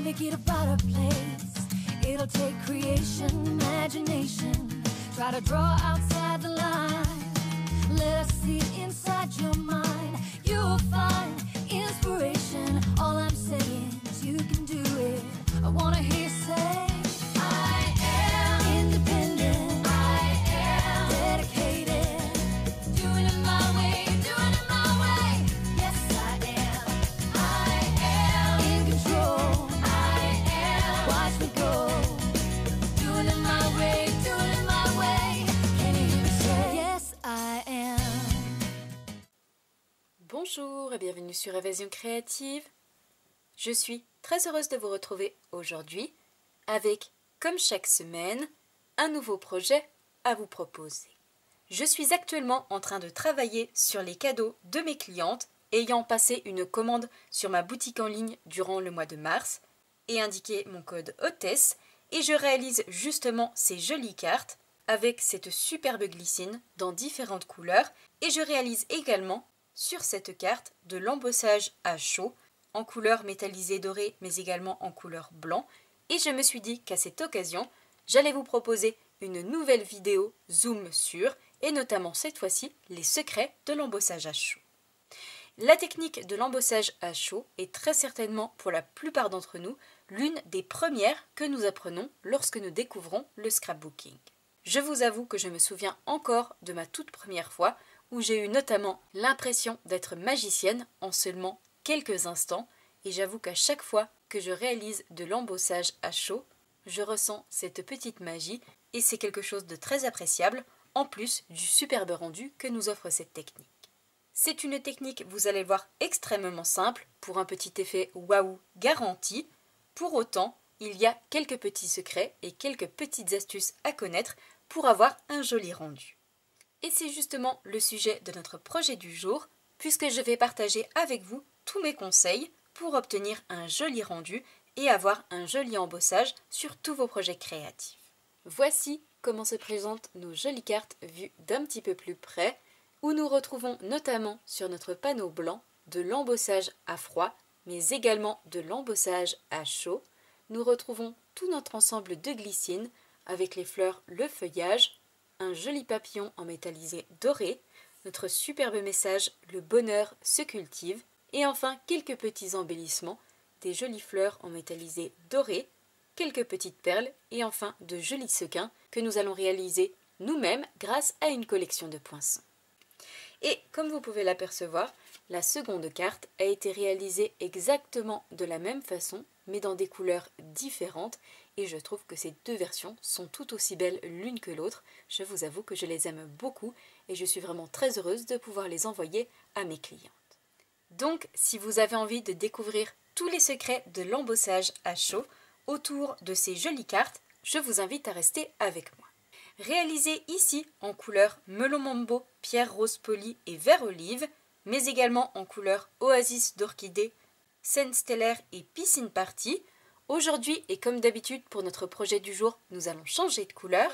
make it a better place. It'll take creation, imagination. Try to draw outside the line. Let us see inside your mind. You'll find inspiration. All I'm saying is you can do it. I wanna hear you say I am independent. I am dedicated. Doing it my way, doing it my way. Yes, I am. I am in control. I am. Watch me go. Doing it my way, doing it my way. Can you hear me say yes, I am? Bonjour et bienvenue sur Évasion Créative. Je suis très heureuse de vous retrouver aujourd'hui avec, comme chaque semaine, un nouveau projet à vous proposer. Je suis actuellement en train de travailler sur les cadeaux de mes clientes ayant passé une commande sur ma boutique en ligne durant le mois de mars et indiqué mon code hôtesse et je réalise justement ces jolies cartes avec cette superbe glycine dans différentes couleurs et je réalise également sur cette carte de l'embossage à chaud en couleur métallisée dorée mais également en couleur blanc et je me suis dit qu'à cette occasion j'allais vous proposer une nouvelle vidéo zoom sur et notamment cette fois-ci les secrets de l'embossage à chaud. La technique de l'embossage à chaud est très certainement pour la plupart d'entre nous l'une des premières que nous apprenons lorsque nous découvrons le scrapbooking. Je vous avoue que je me souviens encore de ma toute première fois où j'ai eu notamment l'impression d'être magicienne en seulement quelques instants et j'avoue qu'à chaque fois que je réalise de l'embossage à chaud, je ressens cette petite magie et c'est quelque chose de très appréciable en plus du superbe rendu que nous offre cette technique. C'est une technique, vous allez le voir, extrêmement simple pour un petit effet waouh garanti. Pour autant, il y a quelques petits secrets et quelques petites astuces à connaître pour avoir un joli rendu. Et c'est justement le sujet de notre projet du jour, puisque je vais partager avec vous tous mes conseils pour obtenir un joli rendu et avoir un joli embossage sur tous vos projets créatifs. Voici comment se présentent nos jolies cartes vues d'un petit peu plus près, où nous retrouvons notamment sur notre panneau blanc de l'embossage à froid, mais également de l'embossage à chaud. Nous retrouvons tout notre ensemble de glycine avec les fleurs, le feuillage, un joli papillon en métallisé doré, notre superbe message « Le bonheur se cultive » et enfin quelques petits embellissements, des jolies fleurs en métallisé doré, quelques petites perles et enfin de jolis sequins que nous allons réaliser nous-mêmes grâce à une collection de poinçons. Et comme vous pouvez l'apercevoir, la seconde carte a été réalisée exactement de la même façon mais dans des couleurs différentes et je trouve que ces deux versions sont tout aussi belles l'une que l'autre. Je vous avoue que je les aime beaucoup et je suis vraiment très heureuse de pouvoir les envoyer à mes clientes. Donc, si vous avez envie de découvrir tous les secrets de l'embossage à chaud autour de ces jolies cartes, je vous invite à rester avec moi. Réalisé ici en couleur melon mambo, pierre rose polie et vert olive, mais également en couleur oasis d'orchidée, scène stellaire et piscine party. Aujourd'hui, et comme d'habitude pour notre projet du jour, nous allons changer de couleur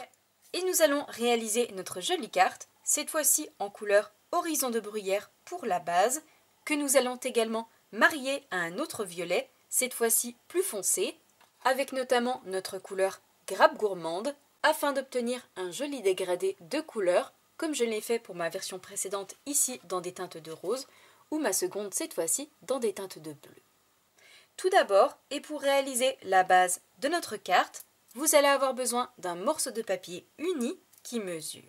et nous allons réaliser notre jolie carte, cette fois-ci en couleur horizon de bruyère pour la base, que nous allons également marier à un autre violet, cette fois-ci plus foncé, avec notamment notre couleur grappe gourmande, afin d'obtenir un joli dégradé de couleurs, comme je l'ai fait pour ma version précédente ici dans des teintes de rose, ou ma seconde cette fois-ci dans des teintes de bleu. Tout d'abord, et pour réaliser la base de notre carte, vous allez avoir besoin d'un morceau de papier uni qui mesure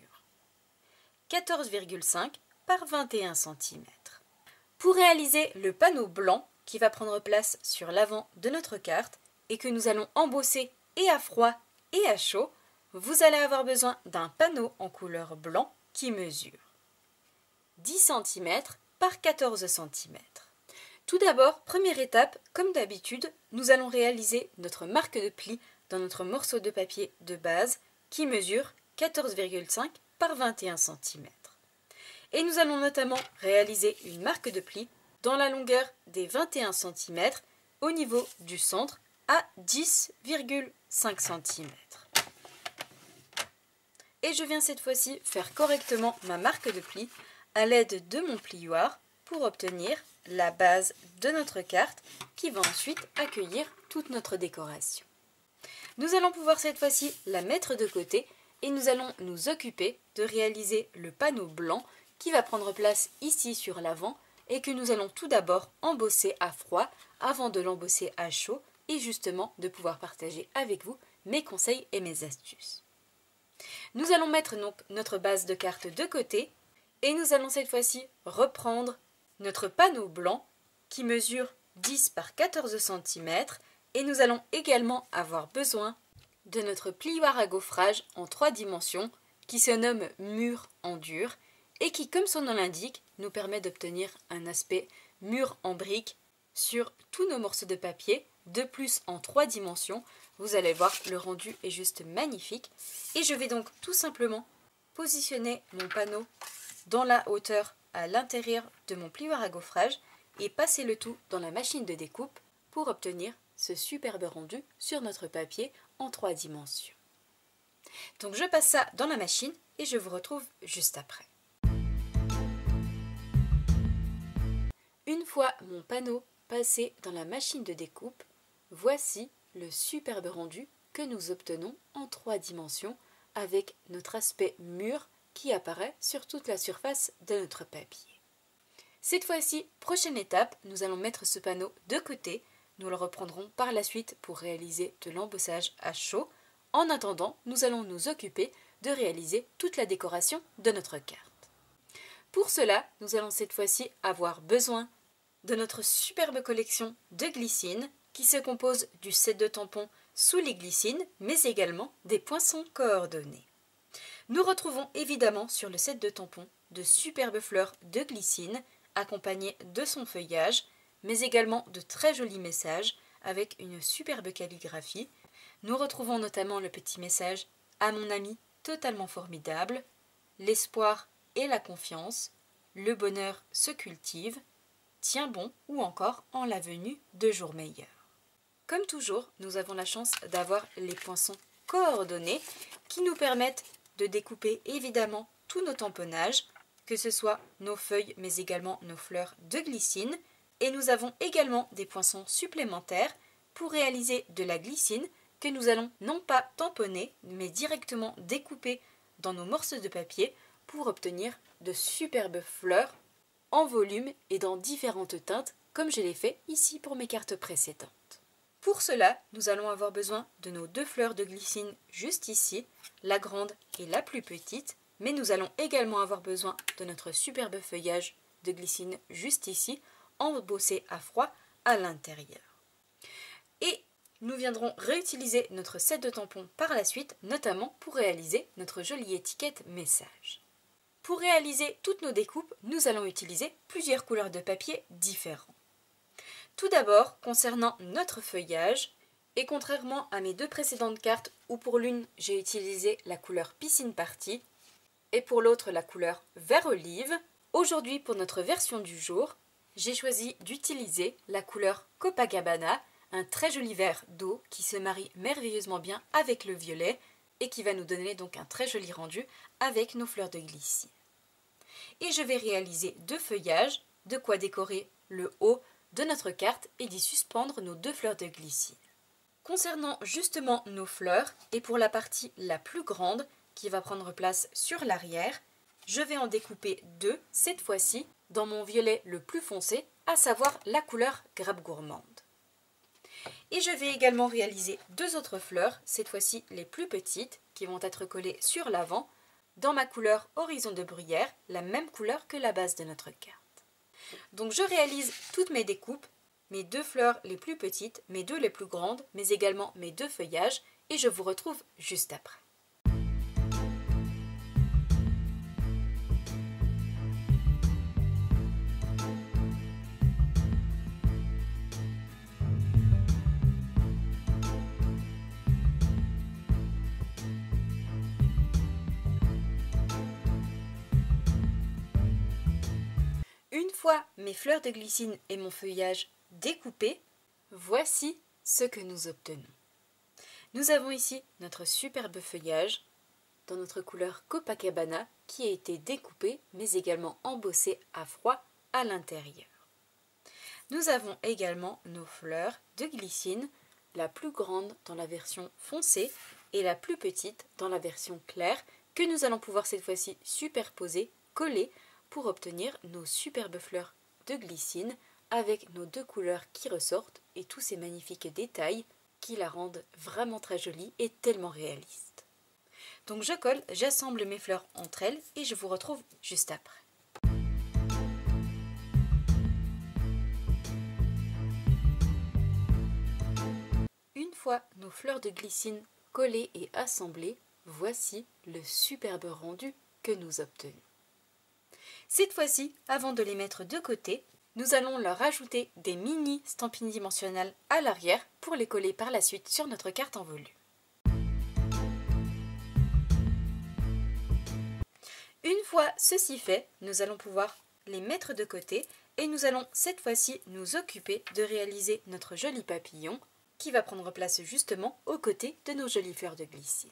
14,5 par 21 cm. Pour réaliser le panneau blanc qui va prendre place sur l'avant de notre carte et que nous allons embosser et à froid et à chaud, vous allez avoir besoin d'un panneau en couleur blanc qui mesure 10 cm par 14 cm. Tout d'abord, première étape, comme d'habitude, nous allons réaliser notre marque de pli dans notre morceau de papier de base qui mesure 14,5 par 21 cm. Et nous allons notamment réaliser une marque de pli dans la longueur des 21 cm au niveau du centre à 10,5 cm. Et je viens cette fois-ci faire correctement ma marque de pli à l'aide de mon plioir pour obtenir la base de notre carte qui va ensuite accueillir toute notre décoration. Nous allons pouvoir cette fois-ci la mettre de côté et nous allons nous occuper de réaliser le panneau blanc qui va prendre place ici sur l'avant et que nous allons tout d'abord embosser à froid avant de l'embosser à chaud et justement de pouvoir partager avec vous mes conseils et mes astuces. Nous allons mettre donc notre base de carte de côté et nous allons cette fois-ci reprendre notre panneau blanc qui mesure 10 par 14 cm et nous allons également avoir besoin de notre plioir à gaufrage en 3 dimensions qui se nomme mur en dur et qui, comme son nom l'indique, nous permet d'obtenir un aspect mur en brique sur tous nos morceaux de papier. De plus, en 3 dimensions, vous allez voir, le rendu est juste magnifique. Et je vais donc tout simplement positionner mon panneau dans la hauteur à l'intérieur de mon plioir à gaufrage et passer le tout dans la machine de découpe pour obtenir ce superbe rendu sur notre papier en 3 dimensions. Donc je passe ça dans la machine et je vous retrouve juste après. Une fois mon panneau passé dans la machine de découpe, voici le superbe rendu que nous obtenons en 3 dimensions avec notre aspect mûr qui apparaît sur toute la surface de notre papier. Cette fois-ci, prochaine étape, nous allons mettre ce panneau de côté. Nous le reprendrons par la suite pour réaliser de l'embossage à chaud. En attendant, nous allons nous occuper de réaliser toute la décoration de notre carte. Pour cela, nous allons cette fois-ci avoir besoin de notre superbe collection de glycines qui se compose du set de tampons sous les glycines, mais également des poinçons coordonnés. Nous retrouvons évidemment sur le set de tampons de superbes fleurs de glycine accompagnées de son feuillage, mais également de très jolis messages avec une superbe calligraphie. Nous retrouvons notamment le petit message « À mon ami totalement formidable »,« L'espoir et la confiance »,« Le bonheur se cultive »,« Tiens bon » ou encore « En la venue de jours meilleurs ». Comme toujours, nous avons la chance d'avoir les poinçons coordonnés qui nous permettent de découper évidemment tous nos tamponnages, que ce soit nos feuilles mais également nos fleurs de glycine. Et nous avons également des poinçons supplémentaires pour réaliser de la glycine que nous allons non pas tamponner mais directement découper dans nos morceaux de papier pour obtenir de superbes fleurs en volume et dans différentes teintes comme je l'ai fait ici pour mes cartes précédentes. Pour cela, nous allons avoir besoin de nos 2 fleurs de glycine juste ici, la grande et la plus petite, mais nous allons également avoir besoin de notre superbe feuillage de glycine juste ici, embossé à froid à l'intérieur. Et nous viendrons réutiliser notre set de tampons par la suite, notamment pour réaliser notre jolie étiquette message. Pour réaliser toutes nos découpes, nous allons utiliser plusieurs couleurs de papier différents. Tout d'abord, concernant notre feuillage, et contrairement à mes 2 précédentes cartes où pour l'une j'ai utilisé la couleur Piscine Party et pour l'autre la couleur Vert Olive, aujourd'hui pour notre version du jour, j'ai choisi d'utiliser la couleur Copacabana, un très joli vert d'eau qui se marie merveilleusement bien avec le violet et qui va nous donner donc un très joli rendu avec nos fleurs de glycine. Et je vais réaliser 2 feuillages, de quoi décorer le haut de notre carte et d'y suspendre nos 2 fleurs de glycine. Concernant justement nos fleurs, et pour la partie la plus grande qui va prendre place sur l'arrière, je vais en découper 2, cette fois-ci, dans mon violet le plus foncé, à savoir la couleur Grappe Gourmande. Et je vais également réaliser 2 autres fleurs, cette fois-ci les plus petites, qui vont être collées sur l'avant, dans ma couleur Horizon de Bruyère, la même couleur que la base de notre carte. Donc je réalise toutes mes découpes, mes 2 fleurs les plus petites, mes 2 les plus grandes, mais également mes 2 feuillages, et je vous retrouve juste après. Une fois mes fleurs de glycine et mon feuillage découpés, voici ce que nous obtenons. Nous avons ici notre superbe feuillage dans notre couleur Copacabana qui a été découpé mais également embossé à froid à l'intérieur. Nous avons également nos fleurs de glycine, la plus grande dans la version foncée et la plus petite dans la version claire, que nous allons pouvoir cette fois-ci superposer, coller, pour obtenir nos superbes fleurs de glycine avec nos deux couleurs qui ressortent et tous ces magnifiques détails qui la rendent vraiment très jolie et tellement réaliste. Donc je colle, j'assemble mes fleurs entre elles et je vous retrouve juste après. Une fois nos fleurs de glycine collées et assemblées, voici le superbe rendu que nous obtenons. Cette fois-ci, avant de les mettre de côté, nous allons leur ajouter des mini stampines dimensionnelles à l'arrière pour les coller par la suite sur notre carte en volume. Une fois ceci fait, nous allons pouvoir les mettre de côté et nous allons cette fois-ci nous occuper de réaliser notre joli papillon qui va prendre place justement aux côtés de nos jolies fleurs de glycine.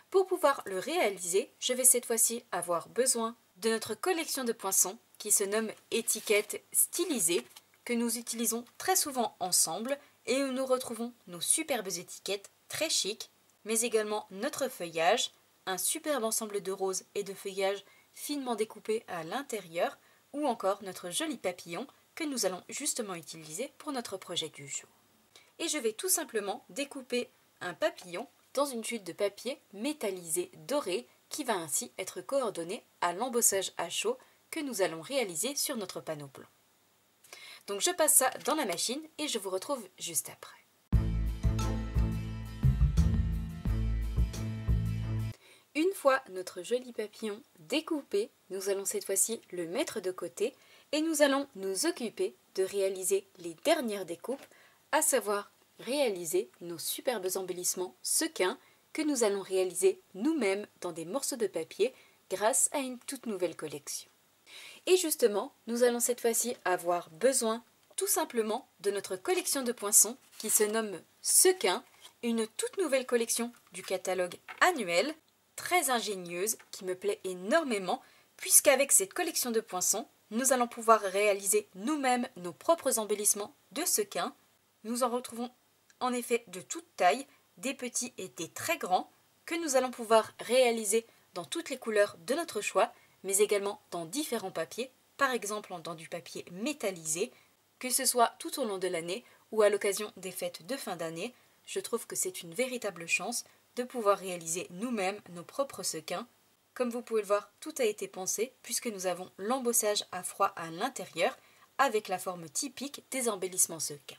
Pour pouvoir le réaliser, je vais cette fois-ci avoir besoin de notre collection de poinçons qui se nomme étiquette stylisée, que nous utilisons très souvent ensemble et où nous retrouvons nos superbes étiquettes très chic, mais également notre feuillage, un superbe ensemble de roses et de feuillages finement découpés à l'intérieur, ou encore notre joli papillon que nous allons justement utiliser pour notre projet du jour. Et je vais tout simplement découper un papillon dans une chute de papier métallisé doré qui va ainsi être coordonné à l'embossage à chaud que nous allons réaliser sur notre panneau blanc. Donc je passe ça dans la machine et je vous retrouve juste après. Une fois notre joli papillon découpé, nous allons cette fois-ci le mettre de côté et nous allons nous occuper de réaliser les dernières découpes, à savoir réaliser nos superbes embellissements sequins que nous allons réaliser nous-mêmes dans des morceaux de papier grâce à une toute nouvelle collection. Et justement, nous allons cette fois-ci avoir besoin tout simplement de notre collection de poinçons qui se nomme Sequin, une toute nouvelle collection du catalogue annuel, très ingénieuse, qui me plaît énormément, puisqu'avec cette collection de poinçons, nous allons pouvoir réaliser nous-mêmes nos propres embellissements de sequins. Nous en retrouvons en effet de toute taille, des petits et des très grands, que nous allons pouvoir réaliser dans toutes les couleurs de notre choix, mais également dans différents papiers, par exemple dans du papier métallisé, que ce soit tout au long de l'année ou à l'occasion des fêtes de fin d'année. Je trouve que c'est une véritable chance de pouvoir réaliser nous-mêmes nos propres sequins. Comme vous pouvez le voir, tout a été pensé puisque nous avons l'embossage à froid à l'intérieur avec la forme typique des embellissements sequins.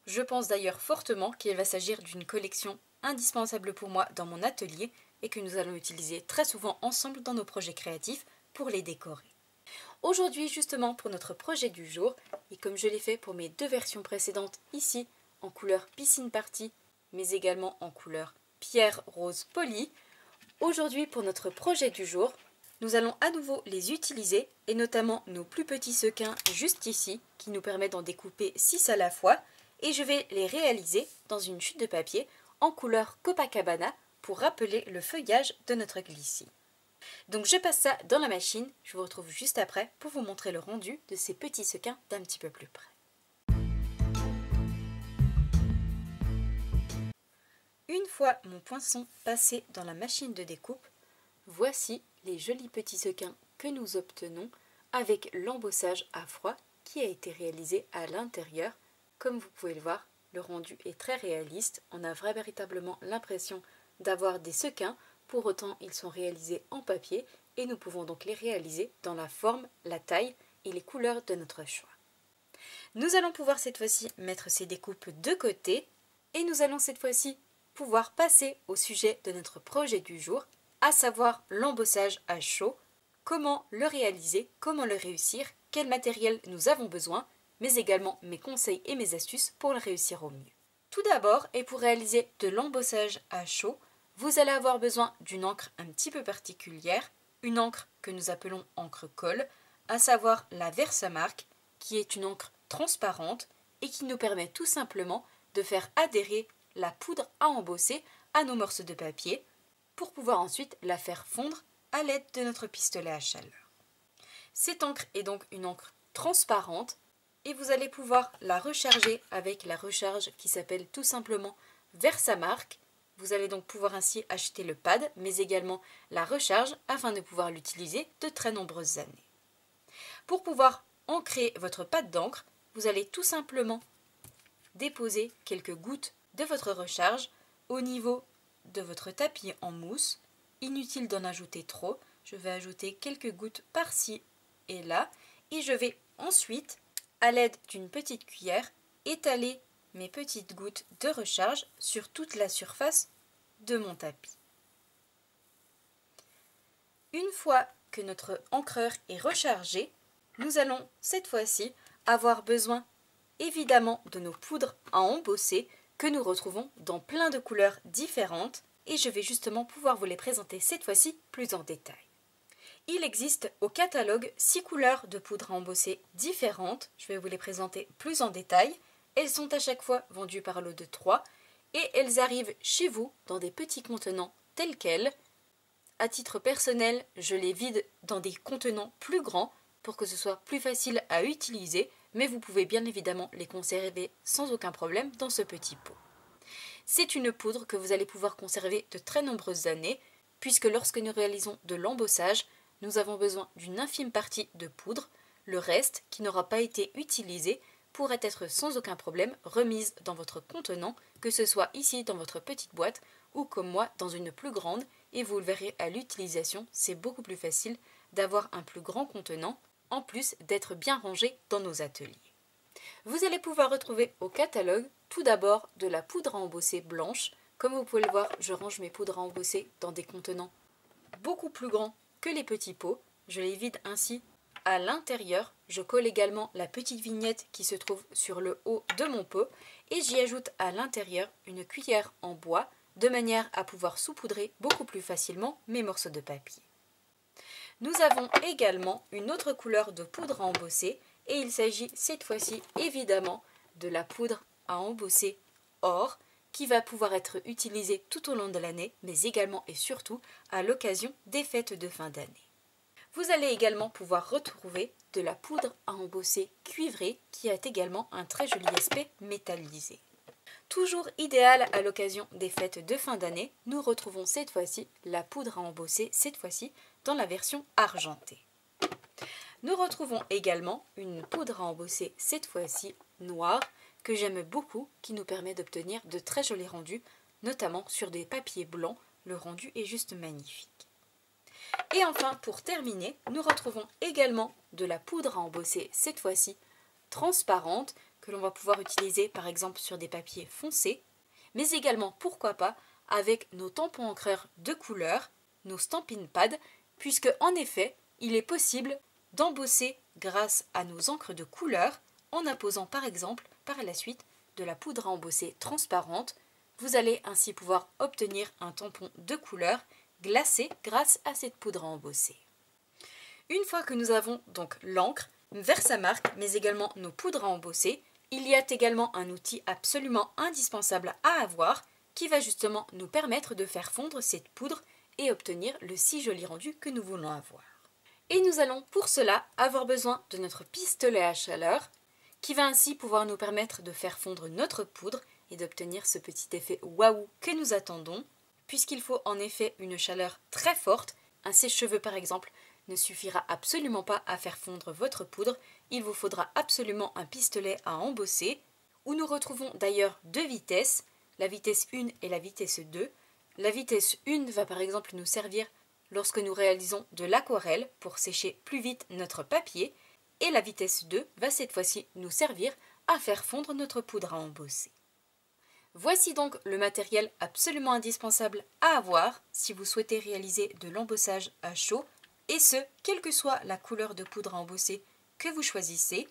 Je pense d'ailleurs fortement qu'il va s'agir d'une collection indispensable pour moi dans mon atelier et que nous allons utiliser très souvent ensemble dans nos projets créatifs pour les décorer. Aujourd'hui justement pour notre projet du jour, et comme je l'ai fait pour mes deux versions précédentes ici en couleur piscine party mais également en couleur pierre rose poli, aujourd'hui pour notre projet du jour, nous allons à nouveau les utiliser et notamment nos plus petits sequins juste ici qui nous permettent d'en découper 6 à la fois. Et je vais les réaliser dans une chute de papier en couleur Copacabana pour rappeler le feuillage de notre glycine. Donc je passe ça dans la machine, je vous retrouve juste après pour vous montrer le rendu de ces petits sequins d'un petit peu plus près. Une fois mon poinçon passé dans la machine de découpe, voici les jolis petits sequins que nous obtenons avec l'embossage à froid qui a été réalisé à l'intérieur. Comme vous pouvez le voir, le rendu est très réaliste, on a véritablement l'impression d'avoir des sequins, pour autant ils sont réalisés en papier et nous pouvons donc les réaliser dans la forme, la taille et les couleurs de notre choix. Nous allons pouvoir cette fois-ci mettre ces découpes de côté et nous allons cette fois-ci pouvoir passer au sujet de notre projet du jour, à savoir l'embossage à chaud, comment le réaliser, comment le réussir, quel matériel nous avons besoin, mais également mes conseils et mes astuces pour le réussir au mieux. Tout d'abord, et pour réaliser de l'embossage à chaud, vous allez avoir besoin d'une encre un petit peu particulière, une encre que nous appelons encre colle, à savoir la Versamark, qui est une encre transparente et qui nous permet tout simplement de faire adhérer la poudre à embosser à nos morceaux de papier pour pouvoir ensuite la faire fondre à l'aide de notre pistolet à chaleur. Cette encre est donc une encre transparente et vous allez pouvoir la recharger avec la recharge qui s'appelle tout simplement Versamark. Vous allez donc pouvoir ainsi acheter le pad, mais également la recharge afin de pouvoir l'utiliser de très nombreuses années. Pour pouvoir ancrer votre pad d'encre, vous allez tout simplement déposer quelques gouttes de votre recharge au niveau de votre tapis en mousse. Inutile d'en ajouter trop, je vais ajouter quelques gouttes par-ci et là, et je vais ensuite, à l'aide d'une petite cuillère, étaler mes petites gouttes de recharge sur toute la surface de mon tapis. Une fois que notre encreur est rechargé, nous allons cette fois-ci avoir besoin évidemment de nos poudres à embosser que nous retrouvons dans plein de couleurs différentes et je vais justement pouvoir vous les présenter cette fois-ci plus en détail. Il existe au catalogue 6 couleurs de poudre à embosser différentes, je vais vous les présenter plus en détail. Elles sont à chaque fois vendues par lot de 3 et elles arrivent chez vous dans des petits contenants tels quels. À titre personnel, je les vide dans des contenants plus grands pour que ce soit plus facile à utiliser, mais vous pouvez bien évidemment les conserver sans aucun problème dans ce petit pot. C'est une poudre que vous allez pouvoir conserver de très nombreuses années, puisque lorsque nous réalisons de l'embossage, nous avons besoin d'une infime partie de poudre, le reste, qui n'aura pas été utilisé, pourrait être sans aucun problème remise dans votre contenant, que ce soit ici dans votre petite boîte ou comme moi dans une plus grande, et vous le verrez à l'utilisation, c'est beaucoup plus facile d'avoir un plus grand contenant, en plus d'être bien rangé dans nos ateliers. Vous allez pouvoir retrouver au catalogue tout d'abord de la poudre à embosser blanche. Comme vous pouvez le voir, je range mes poudres à embosser dans des contenants beaucoup plus grands que les petits pots. Je les vide ainsi à l'intérieur. Je colle également la petite vignette qui se trouve sur le haut de mon pot et j'y ajoute à l'intérieur une cuillère en bois de manière à pouvoir saupoudrer beaucoup plus facilement mes morceaux de papier. Nous avons également une autre couleur de poudre à embosser et il s'agit cette fois-ci évidemment de la poudre à embosser or qui va pouvoir être utilisée tout au long de l'année mais également et surtout à l'occasion des fêtes de fin d'année. Vous allez également pouvoir retrouver de la poudre à embosser cuivrée qui a également un très joli aspect métallisé. Toujours idéal à l'occasion des fêtes de fin d'année, nous retrouvons cette fois-ci la poudre à embosser, cette fois-ci dans la version argentée. Nous retrouvons également une poudre à embosser, cette fois-ci noire, que j'aime beaucoup, qui nous permet d'obtenir de très jolis rendus, notamment sur des papiers blancs. Le rendu est juste magnifique. Et enfin, pour terminer, nous retrouvons également de la poudre à embosser, cette fois-ci transparente, que l'on va pouvoir utiliser par exemple sur des papiers foncés, mais également, pourquoi pas, avec nos tampons encreurs de couleur, nos Stampin' Pads, puisque en effet, il est possible d'embosser grâce à nos encres de couleur en apposant par exemple par la suite de la poudre à embosser transparente. Vous allez ainsi pouvoir obtenir un tampon de couleur glacé grâce à cette poudre à embosser. Une fois que nous avons donc l'encre, Versamark, mais également nos poudres à embosser, il y a également un outil absolument indispensable à avoir qui va justement nous permettre de faire fondre cette poudre et obtenir le si joli rendu que nous voulons avoir. Et nous allons pour cela avoir besoin de notre pistolet à chaleur qui va ainsi pouvoir nous permettre de faire fondre notre poudre et d'obtenir ce petit effet waouh que nous attendons, puisqu'il faut en effet une chaleur très forte. Un sèche-cheveux par exemple ne suffira absolument pas à faire fondre votre poudre, il vous faudra absolument un pistolet à embosser, où nous retrouvons d'ailleurs deux vitesses, la vitesse 1 et la vitesse 2. La vitesse 1 va par exemple nous servir lorsque nous réalisons de l'aquarelle pour sécher plus vite notre papier, et la vitesse 2 va cette fois-ci nous servir à faire fondre notre poudre à embosser. Voici donc le matériel absolument indispensable à avoir si vous souhaitez réaliser de l'embossage à chaud, et ce, quelle que soit la couleur de poudre à embosser que vous choisissez.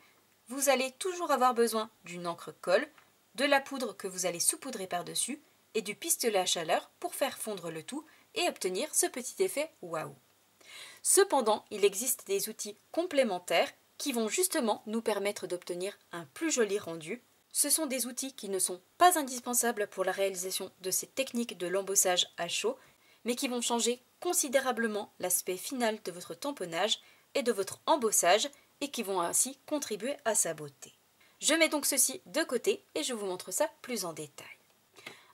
Vous allez toujours avoir besoin d'une encre colle, de la poudre que vous allez saupoudrer par-dessus, et du pistolet à chaleur pour faire fondre le tout et obtenir ce petit effet waouh. Cependant, il existe des outils complémentaires qui vont justement nous permettre d'obtenir un plus joli rendu. Ce sont des outils qui ne sont pas indispensables pour la réalisation de cette technique de l'embossage à chaud, mais qui vont changer considérablement l'aspect final de votre tamponnage et de votre embossage et qui vont ainsi contribuer à sa beauté. Je mets donc ceci de côté et je vous montre ça plus en détail.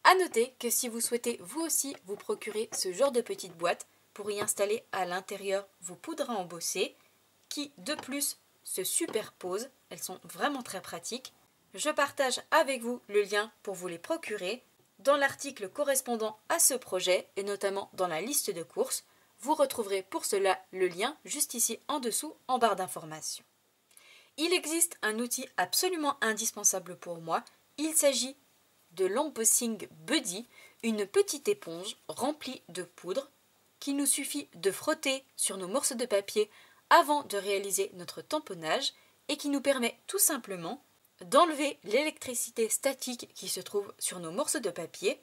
A noter que si vous souhaitez vous aussi vous procurer ce genre de petite boîte pour y installer à l'intérieur vos poudres à embosser qui de plus se superposent, elles sont vraiment très pratiques. Je partage avec vous le lien pour vous les procurer dans l'article correspondant à ce projet et notamment dans la liste de courses. Vous retrouverez pour cela le lien juste ici en dessous en barre d'information. Il existe un outil absolument indispensable pour moi, il s'agit de l'Embossing Buddy, une petite éponge remplie de poudre qu'il nous suffit de frotter sur nos morceaux de papier avant de réaliser notre tamponnage et qui nous permet tout simplement d'enlever l'électricité statique qui se trouve sur nos morceaux de papier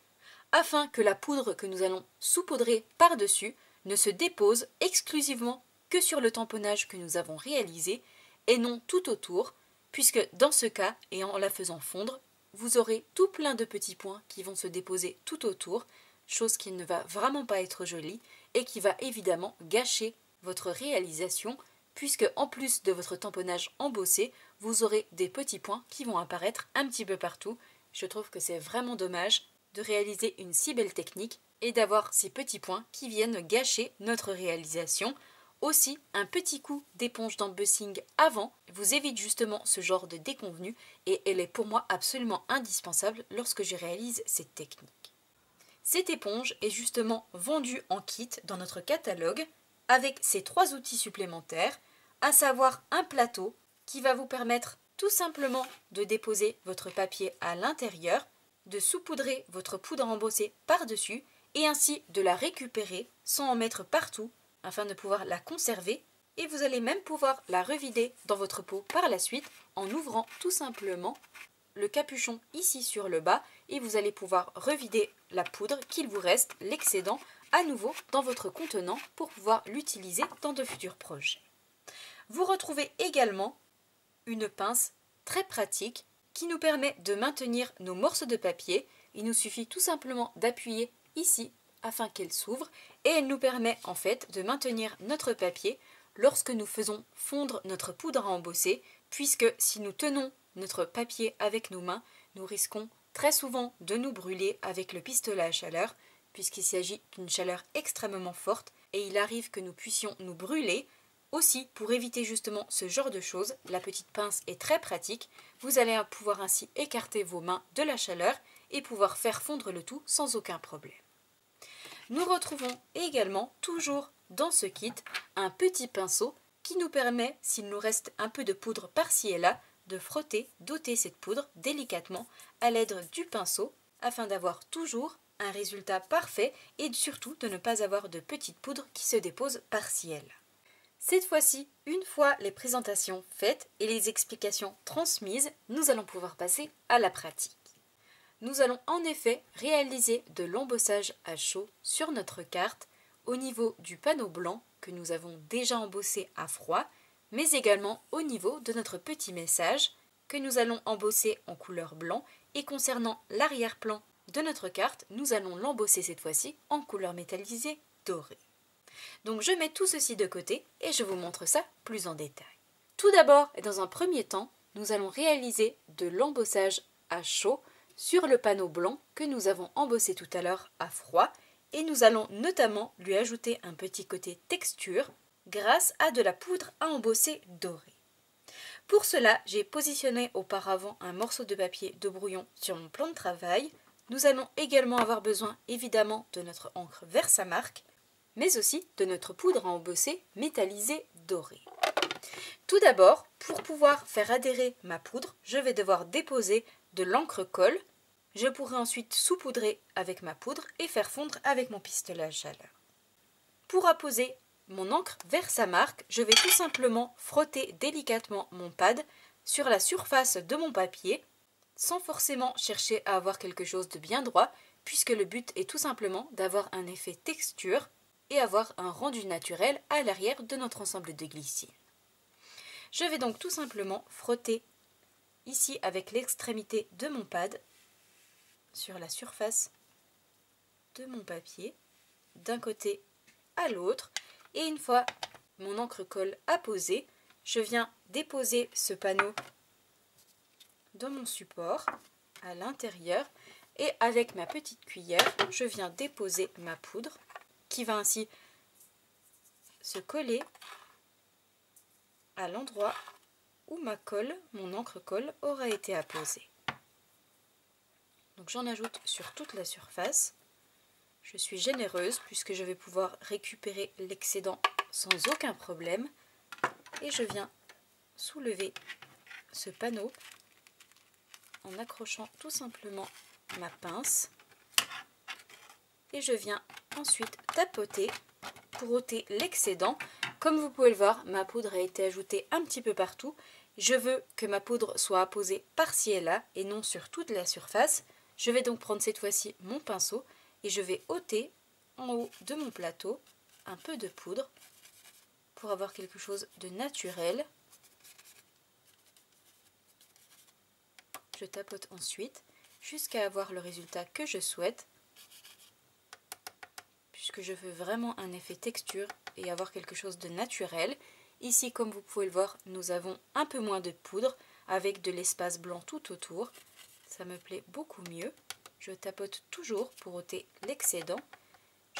afin que la poudre que nous allons saupoudrer par-dessus ne se dépose exclusivement que sur le tamponnage que nous avons réalisé et non tout autour, puisque dans ce cas, et en la faisant fondre, vous aurez tout plein de petits points qui vont se déposer tout autour, chose qui ne va vraiment pas être jolie et qui va évidemment gâcher votre réalisation, puisque en plus de votre tamponnage embossé, vous aurez des petits points qui vont apparaître un petit peu partout. Je trouve que c'est vraiment dommage de réaliser une si belle technique et d'avoir ces petits points qui viennent gâcher notre réalisation. Aussi, un petit coup d'éponge d'embossing avant vous évite justement ce genre de déconvenue et elle est pour moi absolument indispensable lorsque je réalise cette technique. Cette éponge est justement vendue en kit dans notre catalogue avec ces 3 outils supplémentaires, à savoir un plateau qui va vous permettre tout simplement de déposer votre papier à l'intérieur, de saupoudrer votre poudre embossée par-dessus et ainsi de la récupérer sans en mettre partout afin de pouvoir la conserver et vous allez même pouvoir la revider dans votre pot par la suite en ouvrant tout simplement le capuchon ici sur le bas et vous allez pouvoir revider la poudre qu'il vous reste, l'excédent, à nouveau dans votre contenant pour pouvoir l'utiliser dans de futurs projets. Vous retrouvez également une pince très pratique qui nous permet de maintenir nos morceaux de papier. Il nous suffit tout simplement d'appuyer ici afin qu'elle s'ouvre et elle nous permet en fait de maintenir notre papier lorsque nous faisons fondre notre poudre à embosser, puisque si nous tenons notre papier avec nos mains, nous risquons très souvent de nous brûler avec le pistolet à chaleur, puisqu'il s'agit d'une chaleur extrêmement forte et il arrive que nous puissions nous brûler. Aussi, pour éviter justement ce genre de choses, la petite pince est très pratique. Vous allez pouvoir ainsi écarter vos mains de la chaleur et pouvoir faire fondre le tout sans aucun problème. Nous retrouvons également, toujours dans ce kit, un petit pinceau qui nous permet, s'il nous reste un peu de poudre par-ci et là, de frotter, d'ôter cette poudre délicatement à l'aide du pinceau afin d'avoir toujours un résultat parfait et surtout de ne pas avoir de petites poudres qui se déposent par-ci et là. Cette fois-ci, une fois les présentations faites et les explications transmises, nous allons pouvoir passer à la pratique. Nous allons en effet réaliser de l'embossage à chaud sur notre carte au niveau du panneau blanc que nous avons déjà embossé à froid, mais également au niveau de notre petit message que nous allons embosser en couleur blanc et concernant l'arrière-plan de notre carte, nous allons l'embosser cette fois-ci en couleur métallisée dorée. Donc je mets tout ceci de côté et je vous montre ça plus en détail. Tout d'abord et dans un premier temps, nous allons réaliser de l'embossage à chaud sur le panneau blanc que nous avons embossé tout à l'heure à froid et nous allons notamment lui ajouter un petit côté texture grâce à de la poudre à embosser dorée. Pour cela, j'ai positionné auparavant un morceau de papier de brouillon sur mon plan de travail. Nous allons également avoir besoin évidemment de notre encre Versamark, mais aussi de notre poudre à embosser métallisée dorée. Tout d'abord, pour pouvoir faire adhérer ma poudre, je vais devoir déposer de l'encre colle. Je pourrai ensuite saupoudrer avec ma poudre et faire fondre avec mon pistolet à chaleur. Pour apposer mon encre Versamark, je vais tout simplement frotter délicatement mon pad sur la surface de mon papier, sans forcément chercher à avoir quelque chose de bien droit, puisque le but est tout simplement d'avoir un effet texture et avoir un rendu naturel à l'arrière de notre ensemble de glycine. Je vais donc tout simplement frotter ici avec l'extrémité de mon pad sur la surface de mon papier, d'un côté à l'autre, et une fois mon encre colle apposée, je viens déposer ce panneau dans mon support à l'intérieur et avec ma petite cuillère, je viens déposer ma poudre qui va ainsi se coller à l'endroit où ma colle, mon encre colle, aura été apposée. Donc j'en ajoute sur toute la surface. Je suis généreuse puisque je vais pouvoir récupérer l'excédent sans aucun problème. Et je viens soulever ce panneau en accrochant tout simplement ma pince. Et je viens ensuite tapoter pour ôter l'excédent. Comme vous pouvez le voir, ma poudre a été ajoutée un petit peu partout. Je veux que ma poudre soit apposée par-ci et là et non sur toute la surface. Je vais donc prendre cette fois-ci mon pinceau et je vais ôter en haut de mon plateau un peu de poudre pour avoir quelque chose de naturel. Je tapote ensuite jusqu'à avoir le résultat que je souhaite, puisque je veux vraiment un effet texture et avoir quelque chose de naturel. Ici, comme vous pouvez le voir, nous avons un peu moins de poudre avec de l'espace blanc tout autour. Ça me plaît beaucoup mieux. Je tapote toujours pour ôter l'excédent.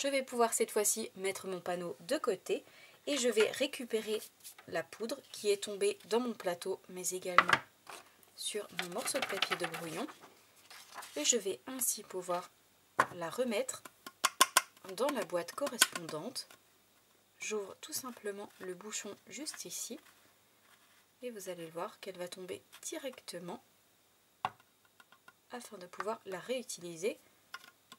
Je vais pouvoir cette fois-ci mettre mon panneau de côté et je vais récupérer la poudre qui est tombée dans mon plateau, mais également sur mon morceau de papier de brouillon. Et je vais ainsi pouvoir la remettre dans la boîte correspondante. J'ouvre tout simplement le bouchon juste ici et vous allez voir qu'elle va tomber directement afin de pouvoir la réutiliser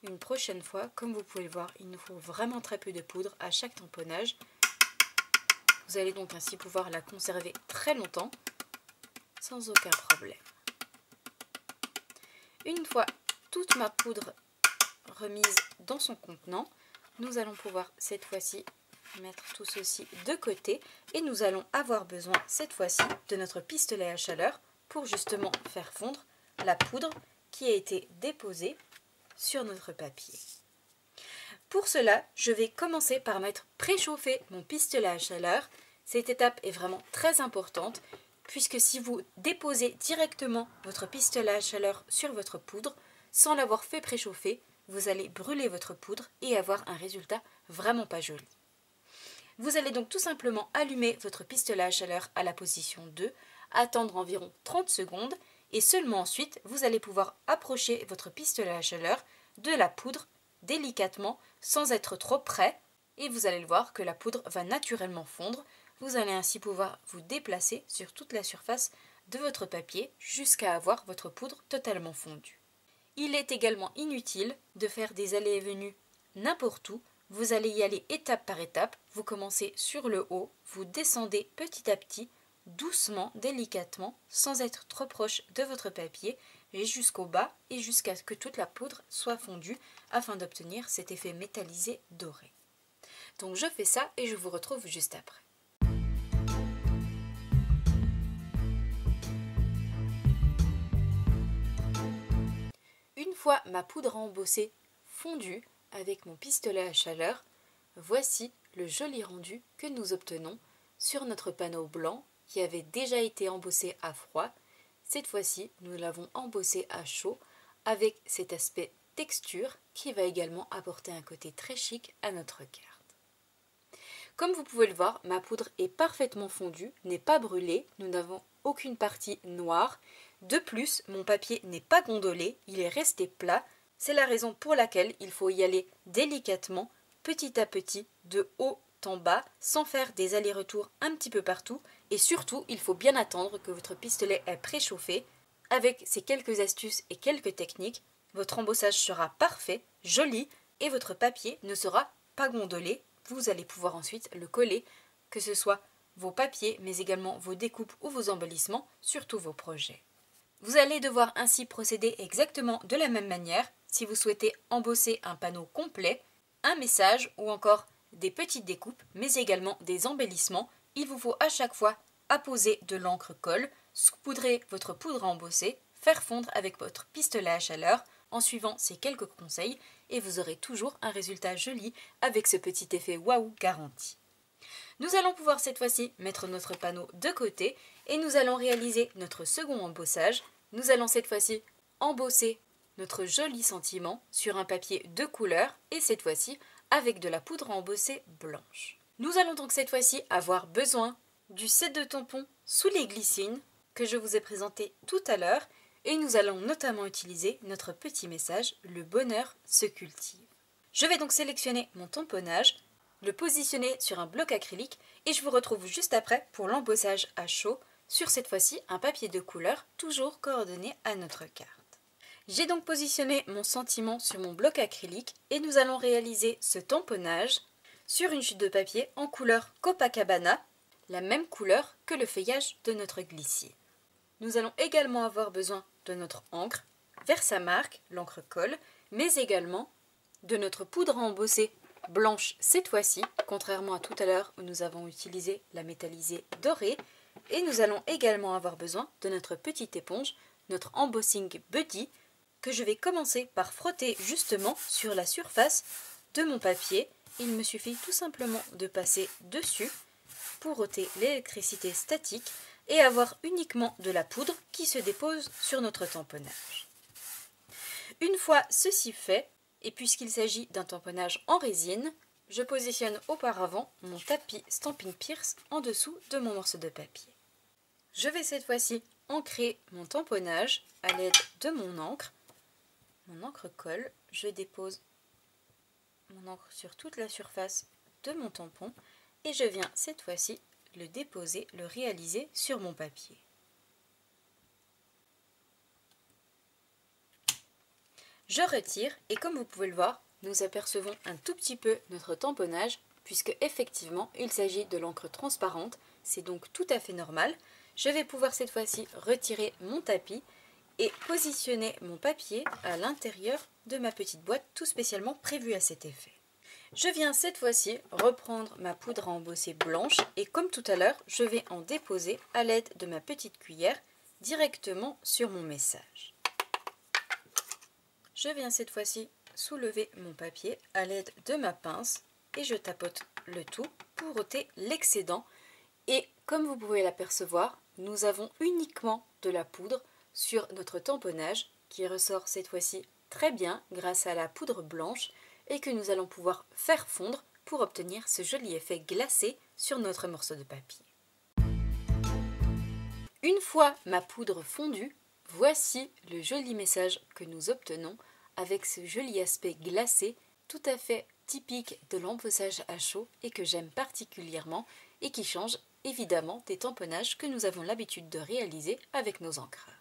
une prochaine fois. Comme vous pouvez le voir, il nous faut vraiment très peu de poudre à chaque tamponnage. Vous allez donc ainsi pouvoir la conserver très longtemps sans aucun problème. Une fois toute ma poudre remise dans son contenant, nous allons pouvoir cette fois-ci mettre tout ceci de côté et nous allons avoir besoin cette fois-ci de notre pistolet à chaleur pour justement faire fondre la poudre qui a été déposée sur notre papier. Pour cela, je vais commencer par mettre préchauffer mon pistolet à chaleur. Cette étape est vraiment très importante puisque si vous déposez directement votre pistolet à chaleur sur votre poudre sans l'avoir fait préchauffer, vous allez brûler votre poudre et avoir un résultat vraiment pas joli. Vous allez donc tout simplement allumer votre pistolet à chaleur à la position 2, attendre environ 30 secondes et seulement ensuite vous allez pouvoir approcher votre pistolet à chaleur de la poudre délicatement sans être trop près et vous allez le voir que la poudre va naturellement fondre. Vous allez ainsi pouvoir vous déplacer sur toute la surface de votre papier jusqu'à avoir votre poudre totalement fondue. Il est également inutile de faire des allées et venues n'importe où. Vous allez y aller étape par étape. Vous commencez sur le haut, vous descendez petit à petit, doucement, délicatement, sans être trop proche de votre papier, et jusqu'au bas et jusqu'à ce que toute la poudre soit fondue afin d'obtenir cet effet métallisé doré. Donc je fais ça et je vous retrouve juste après. Une fois ma poudre embossée fondue avec mon pistolet à chaleur, voici le joli rendu que nous obtenons sur notre panneau blanc qui avait déjà été embossé à froid. Cette fois-ci, nous l'avons embossé à chaud avec cet aspect texture qui va également apporter un côté très chic à notre carte. Comme vous pouvez le voir, ma poudre est parfaitement fondue, n'est pas brûlée, nous n'avons aucune partie noire. De plus, mon papier n'est pas gondolé, il est resté plat. C'est la raison pour laquelle il faut y aller délicatement, petit à petit, de haut en bas, sans faire des allers-retours un petit peu partout. Et surtout, il faut bien attendre que votre pistolet est préchauffé. Avec ces quelques astuces et quelques techniques, votre embossage sera parfait, joli, et votre papier ne sera pas gondolé. Vous allez pouvoir ensuite le coller, que ce soit vos papiers, mais également vos découpes ou vos embellissements, sur tous vos projets. Vous allez devoir ainsi procéder exactement de la même manière si vous souhaitez embosser un panneau complet, un message ou encore des petites découpes, mais également des embellissements. Il vous faut à chaque fois apposer de l'encre colle, saupoudrer votre poudre à embosser, faire fondre avec votre pistolet à chaleur en suivant ces quelques conseils et vous aurez toujours un résultat joli avec ce petit effet waouh garanti. Nous allons pouvoir cette fois-ci mettre notre panneau de côté et nous allons réaliser notre second embossage nous allons cette fois-ci embosser notre joli sentiment sur un papier de couleur et cette fois-ci avec de la poudre à embosser blanche. Nous allons donc cette fois-ci avoir besoin du set de tampons sous les glycines que je vous ai présenté tout à l'heure et nous allons notamment utiliser notre petit message « Le bonheur se cultive ». Je vais donc sélectionner mon tamponnage, le positionner sur un bloc acrylique et je vous retrouve juste après pour l'embossage à chaud sur cette fois-ci un papier de couleur toujours coordonné à notre carte. J'ai donc positionné mon sentiment sur mon bloc acrylique et nous allons réaliser ce tamponnage sur une chute de papier en couleur Copacabana, la même couleur que le feuillage de notre glycine. Nous allons également avoir besoin de notre encre, Versamark, l'encre colle, mais également de notre poudre à embosser blanche cette fois-ci, contrairement à tout à l'heure où nous avons utilisé la métallisée dorée. Et nous allons également avoir besoin de notre petite éponge, notre Embossing Buddy, que je vais commencer par frotter justement sur la surface de mon papier. Il me suffit tout simplement de passer dessus pour ôter l'électricité statique et avoir uniquement de la poudre qui se dépose sur notre tamponnage. Une fois ceci fait, et puisqu'il s'agit d'un tamponnage en résine, je positionne auparavant mon tapis Stampin' Pierce en dessous de mon morceau de papier. Je vais cette fois-ci ancrer mon tamponnage à l'aide de mon encre colle. Je dépose mon encre sur toute la surface de mon tampon et je viens cette fois-ci le déposer, le réaliser sur mon papier. Je retire et comme vous pouvez le voir, nous apercevons un tout petit peu notre tamponnage puisque effectivement il s'agit de l'encre transparente, c'est donc tout à fait normal. Je vais pouvoir cette fois-ci retirer mon tapis et positionner mon papier à l'intérieur de ma petite boîte tout spécialement prévue à cet effet. Je viens cette fois-ci reprendre ma poudre à embosser blanche et comme tout à l'heure, je vais en déposer à l'aide de ma petite cuillère directement sur mon message. Je viens cette fois-ci soulever mon papier à l'aide de ma pince et je tapote le tout pour ôter l'excédent. Et comme vous pouvez l'apercevoir, nous avons uniquement de la poudre sur notre tamponnage qui ressort cette fois-ci très bien grâce à la poudre blanche et que nous allons pouvoir faire fondre pour obtenir ce joli effet glacé sur notre morceau de papier. Une fois ma poudre fondue, voici le joli message que nous obtenons avec ce joli aspect glacé tout à fait typique de l'embossage à chaud et que j'aime particulièrement et qui change évidemment des tamponnages que nous avons l'habitude de réaliser avec nos encreurs.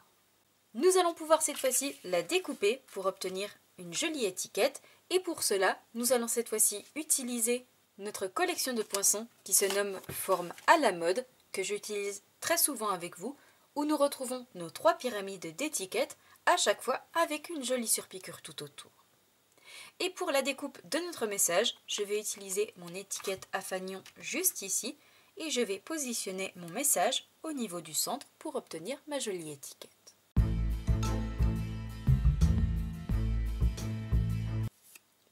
Nous allons pouvoir cette fois-ci la découper pour obtenir une jolie étiquette et pour cela, nous allons cette fois-ci utiliser notre collection de poinçons qui se nomme Forme à la mode que j'utilise très souvent avec vous où nous retrouvons nos 3 pyramides d'étiquettes à chaque fois avec une jolie surpiqûre tout autour. Et pour la découpe de notre message, je vais utiliser mon étiquette à fanion juste ici et je vais positionner mon message au niveau du centre pour obtenir ma jolie étiquette.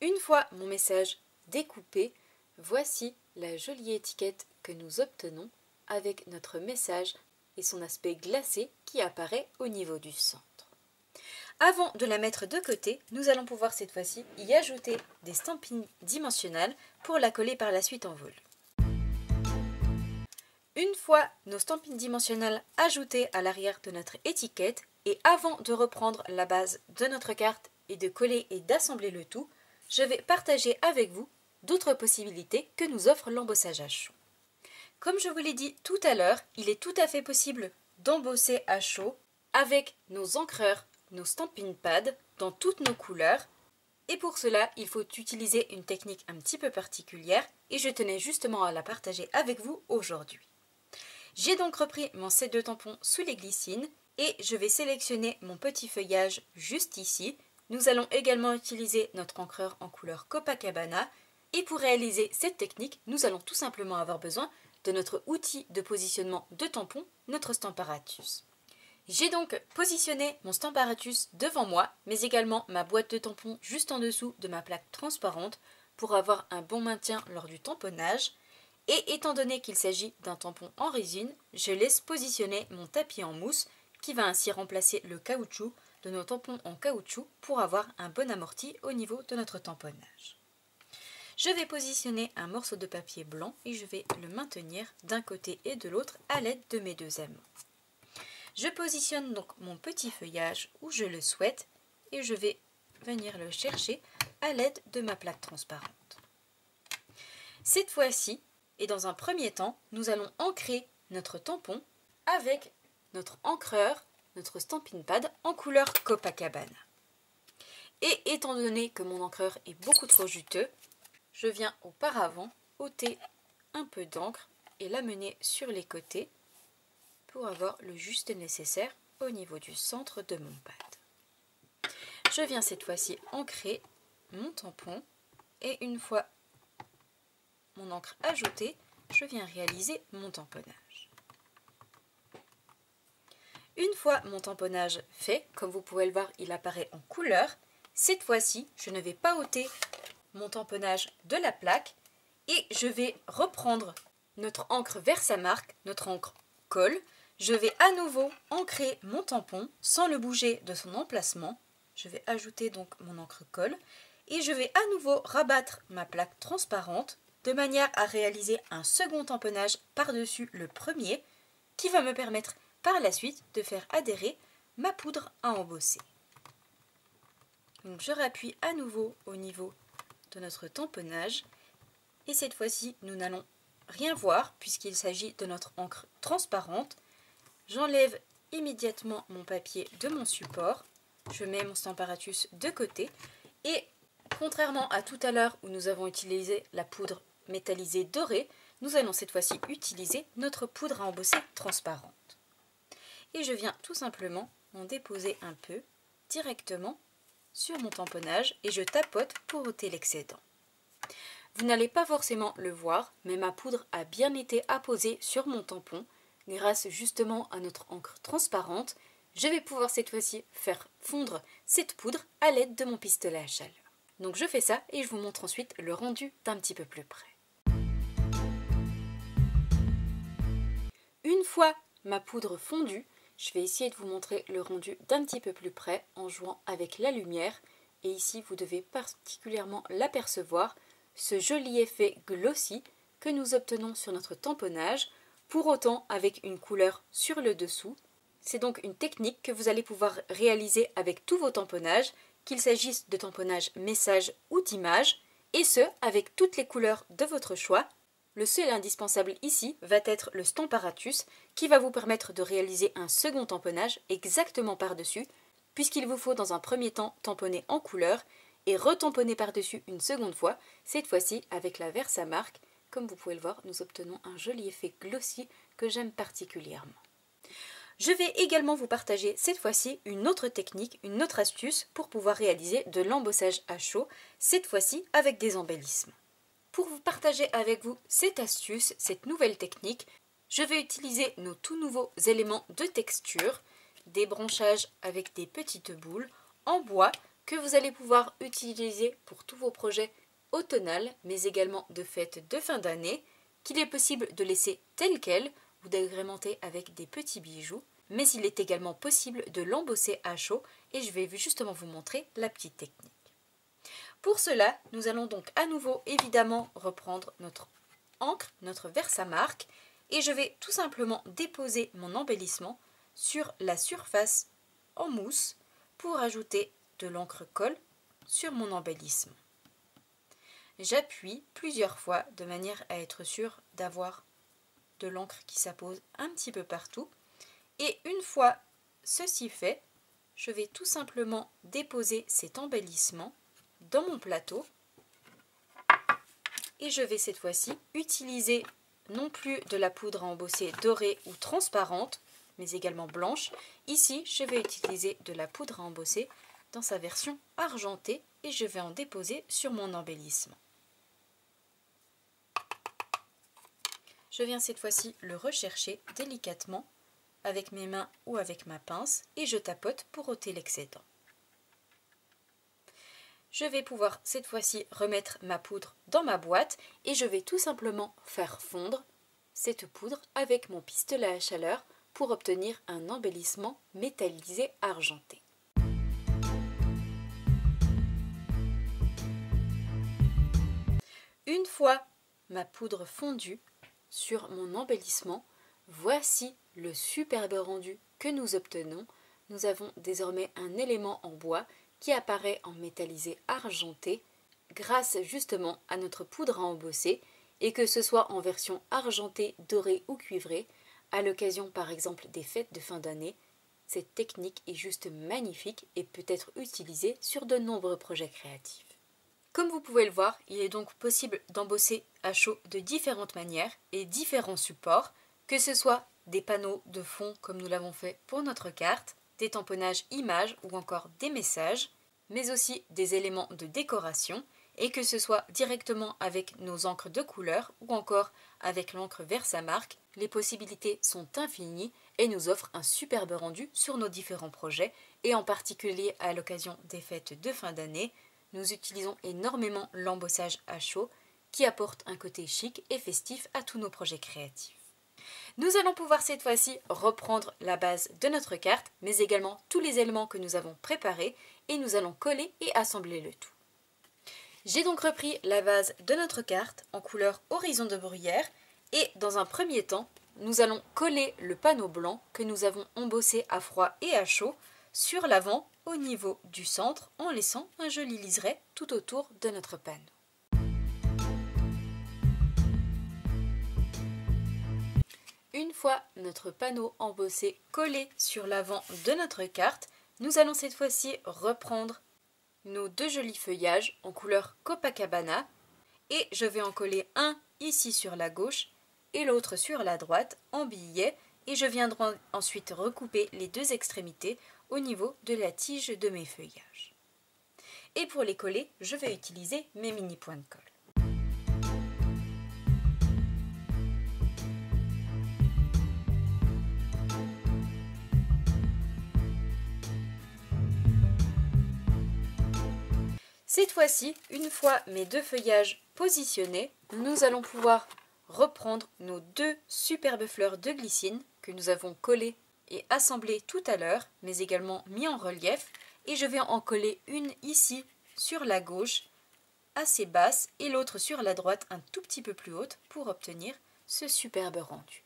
Une fois mon message découpé, voici la jolie étiquette que nous obtenons avec notre message et son aspect glacé qui apparaît au niveau du centre. Avant de la mettre de côté, nous allons pouvoir cette fois-ci y ajouter des stampines dimensionnelles pour la coller par la suite en volume. Une fois nos stampines dimensionnelles ajoutées à l'arrière de notre étiquette et avant de reprendre la base de notre carte et de coller et d'assembler le tout, je vais partager avec vous d'autres possibilités que nous offre l'embossage à chaud. Comme je vous l'ai dit tout à l'heure, il est tout à fait possible d'embosser à chaud avec nos encreurs, nos stampin' pads dans toutes nos couleurs. Et pour cela, il faut utiliser une technique un petit peu particulière et je tenais justement à la partager avec vous aujourd'hui. J'ai donc repris mon set de tampons sous les glycines et je vais sélectionner mon petit feuillage juste ici. Nous allons également utiliser notre encreur en couleur Copacabana et pour réaliser cette technique, nous allons tout simplement avoir besoin de notre outil de positionnement de tampon, notre Stamparatus. J'ai donc positionné mon Stamparatus devant moi, mais également ma boîte de tampons juste en dessous de ma plaque transparente pour avoir un bon maintien lors du tamponnage. Et étant donné qu'il s'agit d'un tampon en résine, je laisse positionner mon tapis en mousse qui va ainsi remplacer le caoutchouc de nos tampons en caoutchouc pour avoir un bon amorti au niveau de notre tamponnage. Je vais positionner un morceau de papier blanc et je vais le maintenir d'un côté et de l'autre à l'aide de mes deux aimants. Je positionne donc mon petit feuillage où je le souhaite et je vais venir le chercher à l'aide de ma plaque transparente. Cette fois-ci, et dans un premier temps, nous allons ancrer notre tampon avec notre encreur, notre Stampin' Pad en couleur Copacabana. Et étant donné que mon encreur est beaucoup trop juteux, je viens auparavant ôter un peu d'encre et l'amener sur les côtés pour avoir le juste nécessaire au niveau du centre de mon pad. Je viens cette fois-ci ancrer mon tampon et une fois mon encre ajoutée, je viens réaliser mon tamponnage. Une fois mon tamponnage fait, comme vous pouvez le voir, il apparaît en couleur. Cette fois-ci, je ne vais pas ôter mon tamponnage de la plaque et je vais reprendre notre encre Versamark, notre encre colle. Je vais à nouveau ancrer mon tampon sans le bouger de son emplacement. Je vais ajouter donc mon encre colle et je vais à nouveau rabattre ma plaque transparente de manière à réaliser un second tamponnage par-dessus le premier qui va me permettre par la suite de faire adhérer ma poudre à embosser. Donc je rappuie à nouveau au niveau de notre tamponnage et cette fois-ci nous n'allons rien voir puisqu'il s'agit de notre encre transparente. J'enlève immédiatement mon papier de mon support, je mets mon Stamparatus de côté et contrairement à tout à l'heure où nous avons utilisé la poudre métallisée dorée, nous allons cette fois-ci utiliser notre poudre à embosser transparente. Et je viens tout simplement en déposer un peu directement sur mon tamponnage et je tapote pour ôter l'excédent. Vous n'allez pas forcément le voir, mais ma poudre a bien été apposée sur mon tampon. Grâce justement à notre encre transparente, je vais pouvoir cette fois-ci faire fondre cette poudre à l'aide de mon pistolet à chaleur. Donc je fais ça et je vous montre ensuite le rendu d'un petit peu plus près. Une fois ma poudre fondue, je vais essayer de vous montrer le rendu d'un petit peu plus près en jouant avec la lumière. Et ici, vous devez particulièrement l'apercevoir, ce joli effet glossy que nous obtenons sur notre tamponnage, pour autant avec une couleur sur le dessous. C'est donc une technique que vous allez pouvoir réaliser avec tous vos tamponnages, qu'il s'agisse de tamponnage message ou d'image, et ce, avec toutes les couleurs de votre choix. Le seul indispensable ici va être le Stamparatus qui va vous permettre de réaliser un second tamponnage exactement par-dessus, puisqu'il vous faut dans un premier temps tamponner en couleur et retamponner par-dessus une seconde fois, cette fois-ci avec la Versamark. Comme vous pouvez le voir, nous obtenons un joli effet glossy que j'aime particulièrement. Je vais également vous partager cette fois-ci une autre technique, une autre astuce pour pouvoir réaliser de l'embossage à chaud, cette fois-ci avec des embellissements. Pour vous partager avec vous cette astuce, cette nouvelle technique, je vais utiliser nos tout nouveaux éléments de texture, des branchages avec des petites boules en bois que vous allez pouvoir utiliser pour tous vos projets automnales, mais également de fêtes de fin d'année, qu'il est possible de laisser tel quel ou d'agrémenter avec des petits bijoux, mais il est également possible de l'embosser à chaud et je vais justement vous montrer la petite technique. Pour cela, nous allons donc à nouveau évidemment reprendre notre encre, notre Versamark, et je vais tout simplement déposer mon embellissement sur la surface en mousse pour ajouter de l'encre colle sur mon embellissement. J'appuie plusieurs fois de manière à être sûr d'avoir de l'encre qui s'appose un petit peu partout. Et une fois ceci fait, je vais tout simplement déposer cet embellissement dans mon plateau et je vais cette fois-ci utiliser non plus de la poudre à embosser dorée ou transparente, mais également blanche. Ici, je vais utiliser de la poudre à embosser dans sa version argentée et je vais en déposer sur mon embellissement. Je viens cette fois-ci le rechercher délicatement avec mes mains ou avec ma pince et je tapote pour ôter l'excédent. Je vais pouvoir cette fois-ci remettre ma poudre dans ma boîte et je vais tout simplement faire fondre cette poudre avec mon pistolet à chaleur pour obtenir un embellissement métallisé argenté. Une fois ma poudre fondue sur mon embellissement, voici le superbe rendu que nous obtenons. Nous avons désormais un élément en bois qui apparaît en métallisé argenté grâce justement à notre poudre à embosser, et que ce soit en version argentée, dorée ou cuivrée, à l'occasion par exemple des fêtes de fin d'année. Cette technique est juste magnifique et peut être utilisée sur de nombreux projets créatifs. Comme vous pouvez le voir, il est donc possible d'embosser à chaud de différentes manières et différents supports, que ce soit des panneaux de fond comme nous l'avons fait pour notre carte, des tamponnages images ou encore des messages, mais aussi des éléments de décoration, et que ce soit directement avec nos encres de couleur ou encore avec l'encre Versamark, les possibilités sont infinies et nous offrent un superbe rendu sur nos différents projets, et en particulier à l'occasion des fêtes de fin d'année. Nous utilisons énormément l'embossage à chaud qui apporte un côté chic et festif à tous nos projets créatifs. Nous allons pouvoir cette fois-ci reprendre la base de notre carte, mais également tous les éléments que nous avons préparés, et nous allons coller et assembler le tout. J'ai donc repris la base de notre carte en couleur horizon de bruyère, et dans un premier temps, nous allons coller le panneau blanc que nous avons embossé à froid et à chaud sur l'avant au niveau du centre, en laissant un joli liseré tout autour de notre panneau. Une fois notre panneau embossé collé sur l'avant de notre carte, nous allons cette fois-ci reprendre nos deux jolis feuillages en couleur Copacabana, et je vais en coller un ici sur la gauche et l'autre sur la droite en billet, et je viendrai ensuite recouper les deux extrémités au niveau de la tige de mes feuillages. Et pour les coller, je vais utiliser mes mini points de colle. Cette fois-ci, une fois mes deux feuillages positionnés, nous allons pouvoir reprendre nos deux superbes fleurs de glycine que nous avons collées et assemblées tout à l'heure, mais également mis en relief, et je vais en coller une ici sur la gauche, assez basse, et l'autre sur la droite un tout petit peu plus haute pour obtenir ce superbe rendu.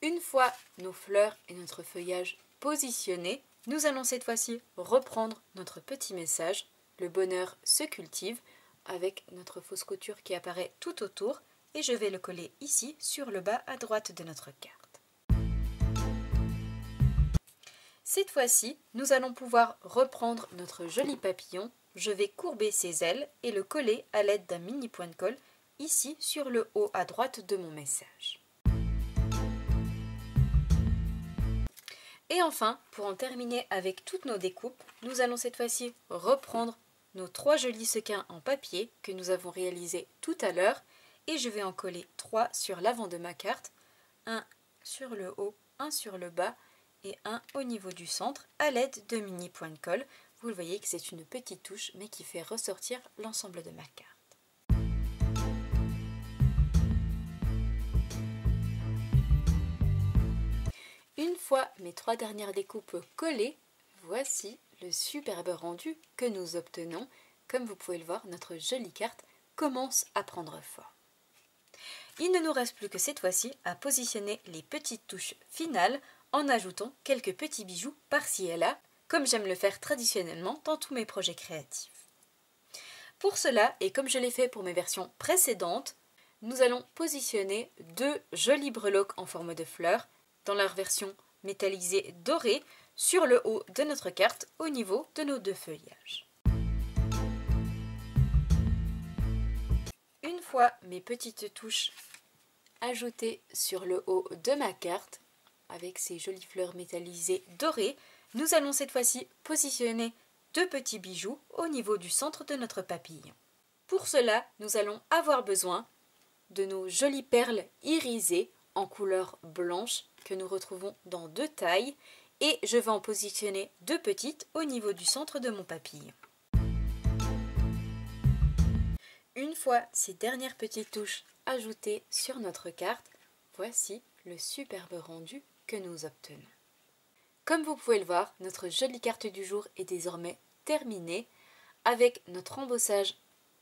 Une fois nos fleurs et notre feuillage positionnés, nous allons cette fois-ci reprendre notre petit message, le bonheur se cultive, avec notre fausse couture qui apparaît tout autour, et je vais le coller ici sur le bas à droite de notre carte. Cette fois-ci, nous allons pouvoir reprendre notre joli papillon. Je vais courber ses ailes et le coller à l'aide d'un mini point de colle ici sur le haut à droite de mon message. Et enfin, pour en terminer avec toutes nos découpes, nous allons cette fois-ci reprendre nos trois jolis sequins en papier que nous avons réalisés tout à l'heure, et je vais en coller 3 sur l'avant de ma carte, un sur le haut, un sur le bas et un au niveau du centre à l'aide de mini points de colle. Vous le voyez que c'est une petite touche mais qui fait ressortir l'ensemble de ma carte. Une fois mes 3 dernières découpes collées, voici le superbe rendu que nous obtenons. Comme vous pouvez le voir, notre jolie carte commence à prendre forme. Il ne nous reste plus que cette fois-ci à positionner les petites touches finales en ajoutant quelques petits bijoux par-ci et là, comme j'aime le faire traditionnellement dans tous mes projets créatifs. Pour cela, et comme je l'ai fait pour mes versions précédentes, nous allons positionner 2 jolies breloques en forme de fleurs dans leur version métallisée dorée sur le haut de notre carte au niveau de nos 2 feuillages. Une fois mes petites touches ajoutées sur le haut de ma carte avec ces jolies fleurs métallisées dorées, nous allons cette fois-ci positionner 2 petits bijoux au niveau du centre de notre papillon. Pour cela, nous allons avoir besoin de nos jolies perles irisées en couleur blanche que nous retrouvons dans 2 tailles, et je vais en positionner 2 petites au niveau du centre de mon papillon. Une fois ces dernières petites touches ajoutées sur notre carte, voici le superbe rendu que nous obtenons. Comme vous pouvez le voir, notre jolie carte du jour est désormais terminée avec notre embossage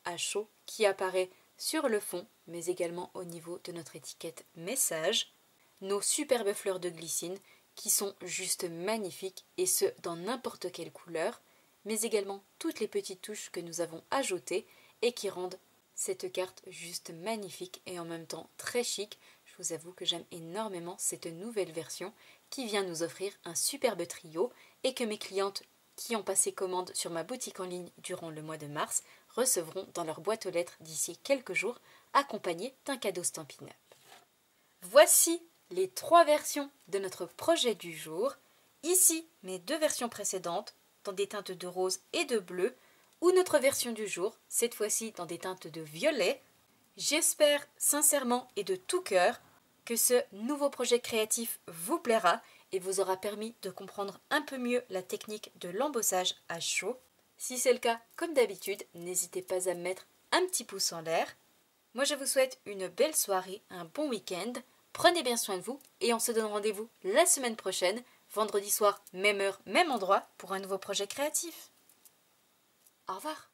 à chaud qui apparaît sur le fond, mais également au niveau de notre étiquette message, nos superbes fleurs de glycine qui sont juste magnifiques et ce dans n'importe quelle couleur, mais également toutes les petites touches que nous avons ajoutées et qui rendent cette carte juste magnifique et en même temps très chic. Je vous avoue que j'aime énormément cette nouvelle version qui vient nous offrir un superbe trio et que mes clientes qui ont passé commande sur ma boutique en ligne durant le mois de mars recevront dans leur boîte aux lettres d'ici quelques jours, accompagnés d'un cadeau Stampin' Up. Voici les 3 versions de notre projet du jour. Ici, mes 2 versions précédentes, dans des teintes de rose et de bleu, ou notre version du jour, cette fois-ci dans des teintes de violet. J'espère sincèrement et de tout cœur que ce nouveau projet créatif vous plaira et vous aura permis de comprendre un peu mieux la technique de l'embossage à chaud. Si c'est le cas, comme d'habitude, n'hésitez pas à me mettre un petit pouce en l'air. Moi, je vous souhaite une belle soirée, un bon week-end. Prenez bien soin de vous et on se donne rendez-vous la semaine prochaine, vendredi soir, même heure, même endroit, pour un nouveau projet créatif. Au revoir.